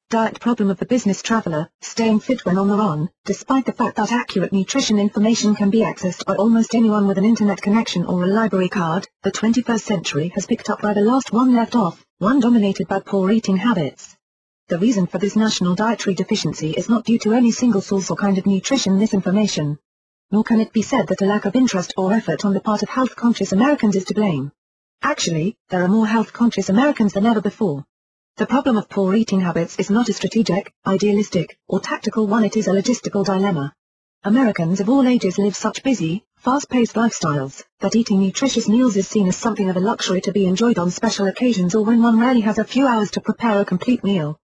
Diet problem of the business traveler, staying fit when on the run. Despite the fact that accurate nutrition information can be accessed by almost anyone with an internet connection or a library card, the 21st century has picked up where the last one left off, one dominated by poor eating habits. The reason for this national dietary deficiency is not due to any single source or kind of nutrition misinformation. Nor can it be said that a lack of interest or effort on the part of health-conscious Americans is to blame. Actually, there are more health-conscious Americans than ever before. The problem of poor eating habits is not a strategic, idealistic, or tactical one, it is a logistical dilemma. Americans of all ages live such busy, fast-paced lifestyles, that eating nutritious meals is seen as something of a luxury to be enjoyed on special occasions or when one rarely has a few hours to prepare a complete meal.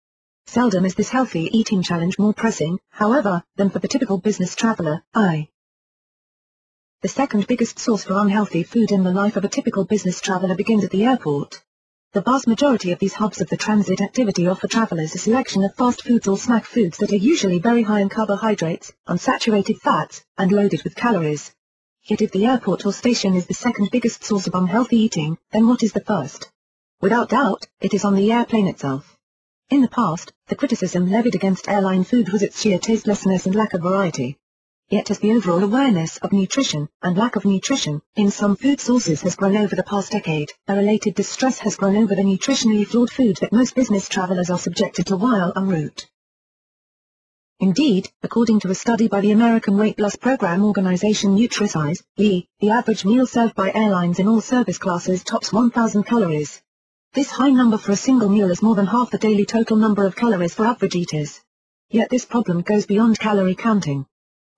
Seldom is this healthy eating challenge more pressing, however, than for the typical business traveler. The second biggest source for unhealthy food in the life of a typical business traveler begins at the airport. The vast majority of these hubs of the transit activity offer travelers a selection of fast foods or snack foods that are usually very high in carbohydrates, unsaturated fats, and loaded with calories. Yet if the airport or station is the second biggest source of unhealthy eating, then what is the first? Without doubt, it is on the airplane itself. In the past, the criticism levied against airline food was its sheer tastelessness and lack of variety. Yet as the overall awareness of nutrition, and lack of nutrition, in some food sources has grown over the past decade, a related distress has grown over the nutritionally flawed food that most business travelers are subjected to while en route. Indeed, according to a study by the American weight loss program organization NutriSize, the average meal served by airlines in all service classes tops 1,000 calories. This high number for a single meal is more than half the daily total number of calories for average eaters. Yet this problem goes beyond calorie counting.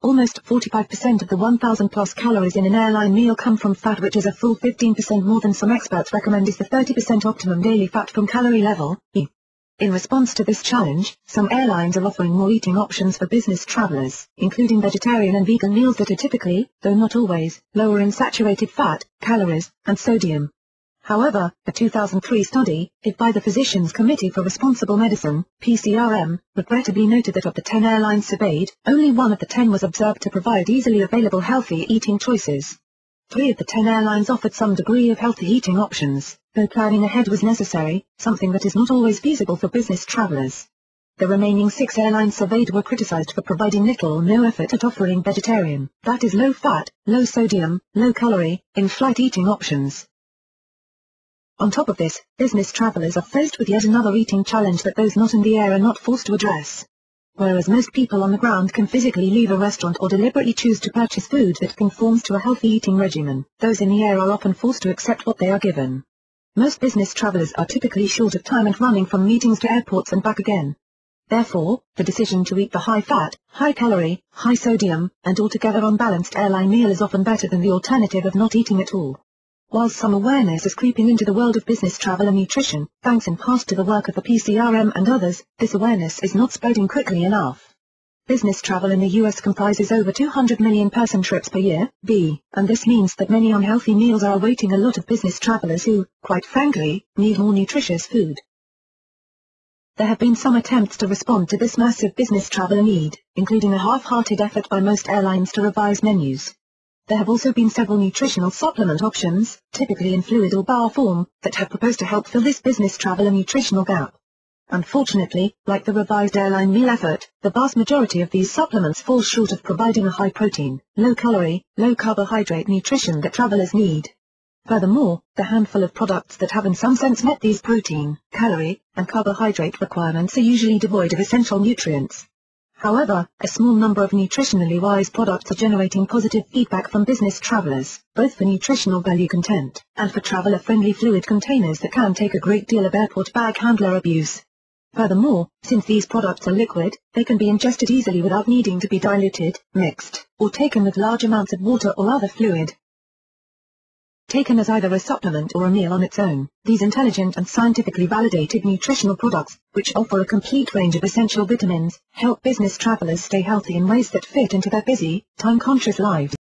Almost 45% of the 1,000 plus calories in an airline meal come from fat, which is a full 15% more than some experts recommend is the 30% optimum daily fat from calorie level. In response to this challenge, some airlines are offering more eating options for business travelers, including vegetarian and vegan meals that are typically, though not always, lower in saturated fat, calories, and sodium. However, a 2003 study, by the Physicians Committee for Responsible Medicine, PCRM, regrettably noted that of the 10 airlines surveyed, only 1 of the 10 was observed to provide easily available healthy eating choices. 3 of the 10 airlines offered some degree of healthy eating options, though planning ahead was necessary, something that is not always feasible for business travelers. The remaining 6 airlines surveyed were criticized for providing little or no effort at offering vegetarian, that is low-fat, low-sodium, low-calorie, in-flight eating options. On top of this, business travelers are faced with yet another eating challenge that those not in the air are not forced to address. Whereas most people on the ground can physically leave a restaurant or deliberately choose to purchase food that conforms to a healthy eating regimen, those in the air are often forced to accept what they are given. Most business travelers are typically short of time and running from meetings to airports and back again. Therefore, the decision to eat the high-fat, high-calorie, high-sodium, and altogether unbalanced airline meal is often better than the alternative of not eating at all. While some awareness is creeping into the world of business travel and nutrition, thanks in part to the work of the PCRM and others, this awareness is not spreading quickly enough. Business travel in the U.S. comprises over 200 million person trips per year, and this means that many unhealthy meals are awaiting a lot of business travelers who, quite frankly, need more nutritious food. There have been some attempts to respond to this massive business traveler need, including a half-hearted effort by most airlines to revise menus. There have also been several nutritional supplement options, typically in fluid or bar form, that have proposed to help fill this business traveler nutritional gap. Unfortunately, like the revised airline meal effort, the vast majority of these supplements fall short of providing a high-protein, low-calorie, low-carbohydrate nutrition that travelers need. Furthermore, the handful of products that have in some sense met these protein, calorie, and carbohydrate requirements are usually devoid of essential nutrients. However, a small number of nutritionally wise products are generating positive feedback from business travelers, both for nutritional value content, and for traveler-friendly fluid containers that can take a great deal of airport bag handler abuse. Furthermore, since these products are liquid, they can be ingested easily without needing to be diluted, mixed, or taken with large amounts of water or other fluid. Taken as either a supplement or a meal on its own, these intelligent and scientifically validated nutritional products, which offer a complete range of essential vitamins, help business travelers stay healthy in ways that fit into their busy, time-conscious lives.